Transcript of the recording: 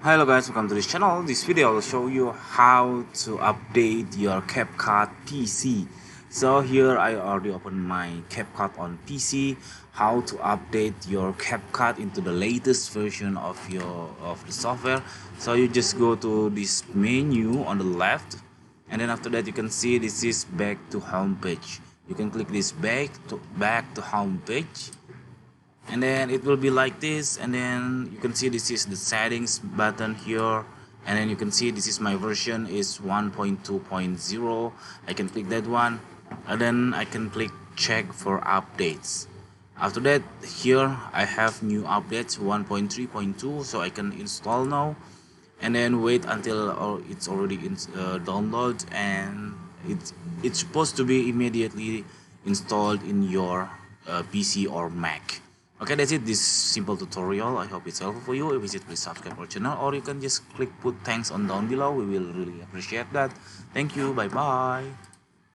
Hello guys, welcome to this channel. This video will show you how to update your CapCut PC. So here I already opened my CapCut on PC. How to update your CapCut into the latest version of the software. So you just go to this menu on the left, and then after that you can see this is back to home page. You can click this back to home page, and then it will be like this, and then you can see this is the settings button here, and then you can see this is my version is 1.2.0. I can click that one, and then I can click check for updates. After that, here I have new updates 1.3.2, so I can install now, and then wait until it's already download, and it's supposed to be immediately installed in your PC or Mac. Okay, that's it. This simple tutorial. I hope it's helpful for you. If it's, please subscribe our channel, or you can just click put thanks on down below. We will really appreciate that. Thank you. Bye bye.